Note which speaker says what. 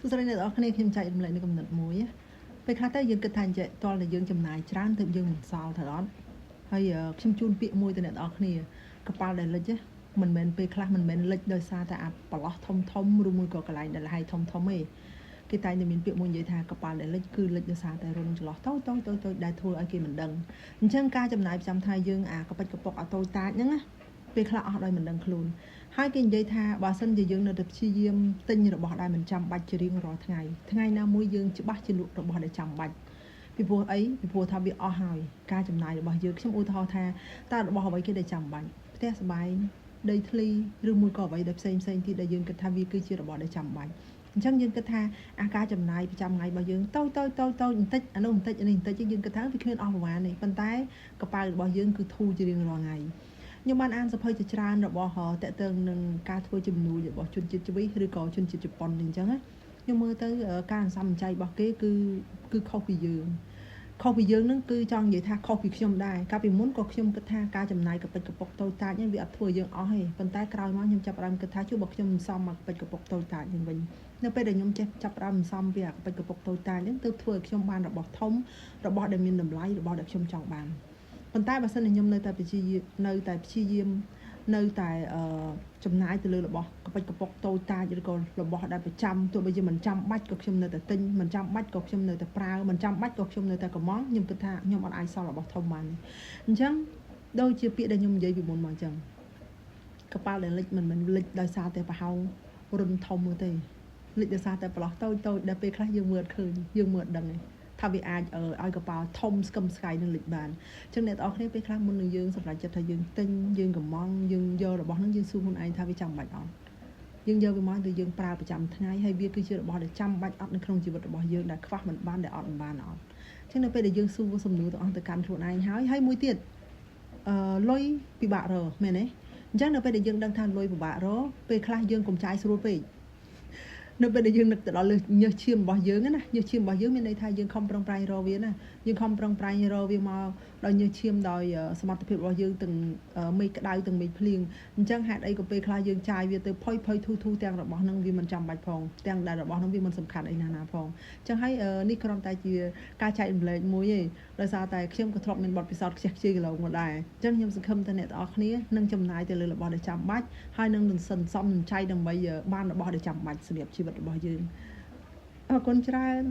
Speaker 1: សួស្តីអ្នកនរគ្នាខ្ញុំចែករំលែកនៅកំណត់មួយពេលខ្លះទៅយើងគិតថាអញ្ចឹងតលតែយើងចំណាយច្រើនទៅយើងមិនសល់ទៅអត់ហើយខ្ញុំជូនពាក្យមួយទៅអ្នកនរគ្នាកប៉ាល់ដែលលិចមិនមែនពេលខ្លះមិនមែនលិចដោយសារតែអាប្រឡោះធំធំឬមួយក៏កន្លែងដែលលហើយធំធំទេគេតែមានពាក្យមួយនិយាយថាកប៉ាល់ដែលលិចគឺលិចដោយសារតែរុនចន្លោះតូចដែលធ្វើឲ្យគេមិនដឹងអញ្ចឹងការចំណាយប្រចាំថ្ងៃយើងអាកប៉ិចកប៉ុកអាតូចតាចហ្នឹងណាពេលខ្លះអស់ដោយមិនដឹងខ្លួនហើយគេនិយាយថាបើសិនជាយើងនៅតែព្យាយាមទិញរបស់ដែលមិនចាំបាច់ជារៀងរាល់ថ្ងៃណាមួយយើងច្បាស់ជាលក់របស់ដែលចាំបាច់ពីព្រោះអីពីព្រោះថាវាអស់ហើយការចំណាយរបស់យើងខ្ញុំឧទាហរណ៍ថាតើរបស់អ្វីគេដែលចាំបាច់ផ្ទះសម្បែងដីធ្លីឬមួយក៏អ្វីដែលផ្សេងទៀតដែលយើងគិតថាវាគឺជារបស់ដែលចាំបាច់អញ្ចឹងយើងគិតថាអាការចំណាយប្រចាំថ្ងៃរបស់យើងតូចបន្តិចអានោះបន្តិចអានេះបន្តិចយើងគិតថាវាគ្មានអស់ប្រហែលទេប៉ុន្តែកប៉ៅរបស់យើងគឺធូរជារៀងរាល់ថ្ងៃខ្ញុំបានអានសភៅជាច្រើនរបស់តកតឹងនឹងការធ្វើជំនួយរបស់ជនជាតិជ្វីឬក៏ជនជាតិជប៉ុនអញ្ចឹងណាខ្ញុំមើលទៅការអន្សំចៃរបស់គេគឺខុសពីយើងហ្នឹងគឺចង់និយាយថាខុសពីខ្ញុំដែរកាលពីមុនក៏ខ្ញុំគិតថាការចំណាយកប៉ិចកប៉ុកតូចតាចហ្នឹងវាអត់ធ្វើយើងអស់ទេប៉ុន្តែក្រោយមកខ្ញុំចាប់ផ្ដើមគិតថាជួបបើខ្ញុំអន្សំមកប៉ិចកប៉ុកតូចតាចហ្នឹងវិញនៅពេលដែលខ្ញុំចេះចាប់ផ្ដើមអន្សំពីអាប៉ិចកប៉ុកតូចតាចហ្នឹងទើបធ្វើឲ្យខ្ញុំបានរបស់ធំរបស់ដែលមានតម្លៃរបស់ដែលខ្ញុំចង់បានប៉ុន្តែបើសិនជាខ្ញុំនៅតែព្យាយាមចំណាយទៅលើរបស់កប៉ិចកប៉ុកតូចតាចឬក៏របស់ដែលប្រចាំទោះបីជាមិនចាំបាច់ក៏ខ្ញុំនៅតែទិញមិនចាំបាច់ក៏ខ្ញុំនៅតែប្រើមិនចាំបាច់ក៏ខ្ញុំនៅតែកំងខ្ញុំគិតថាខ្ញុំអត់អាចសល់របស់ធំបានទេអញ្ចឹងដូចជាពាក្យដែលខ្ញុំនិយាយពីមុនមកអញ្ចឹងកប៉ាល់ដែលលិចមិនមែនលិចដោយសារតែប្រហោងរុនធំទេលិចដោយសារតែប្រឡោះតូចដែលពេលខ្លះយើងមើលឃើញយើងមើលដឹងទេថាវាអាចឲ្យកប៉ាល់ធំស្កឹមស្កៃនឹងលិចបានអញ្ចឹងអ្នកនរគ្នាពេលខ្លះមុននឹងយើងសម្រាប់ចិត្តថាយើងទិញយើងកំងយើងយករបស់ហ្នឹងយើងសួរខ្លួនឯងថាវាចាំបាច់អត់យើងយកវាមកទៅយើងប្រើប្រចាំថ្ងៃហើយវាគឺជារបស់ដែលចាំបាច់អត់នៅក្នុងជីវិតរបស់យើងដែលខ្វះមិនបានដែលអត់បានអត់អញ្ចឹងនៅពេលដែលយើងសួរសំណួរទាំងអស់ទៅកាន់ខ្លួនឯងហើយមួយទៀតលុយពិបាករកមែនទេអញ្ចឹងនៅពេលដែលយើងដឹងថាលុយពិបាករកពេលខ្លះយើងកុំចាយស្រួលពេកនៅពេលដែលយើងនឹកទៅដល់ញើសឈាមរបស់យើងណាញើសឈាមរបស់យើងមានន័យថាយើងខំប្រឹងប្រែងរកវាណាយើងខំប្រឹងប្រែងរកវាមកដោយញើសឈាមដោយសមត្ថភាពរបស់យើងទាំងមេឃក្តៅទាំងមេឃភ្លៀងអញ្ចឹងហេតុអីក៏ពេលខ្លះយើងចាយវាទៅផុយធូទាំងរបស់ហ្នឹងវាមិនចាំបាច់ផងទាំងដែលរបស់ហ្នឹងវាមិនសំខាន់អីណាផងអញ្ចឹងហើយនេះគ្រាន់តែជាការចែករំលែកមួយទេដោយសារតែខ្ញុំក៏ធ្លាប់មានបទពិសោធន៍ខ្ជិះខ្ជាយកន្លងមកដែរអញ្ចឹងខ្ញុំសង្ឃឹមថាអ្នកទាំងអស់គ្នានឹងចំណាយទៅលើរបស់ដែលចាំបាច់ហើយនឹងសន្សំចៃដើម្បីបានរបស់ដែលចាំបាច់សម្រាប់ជីវិតរបស់យើងអរគុណច្រើន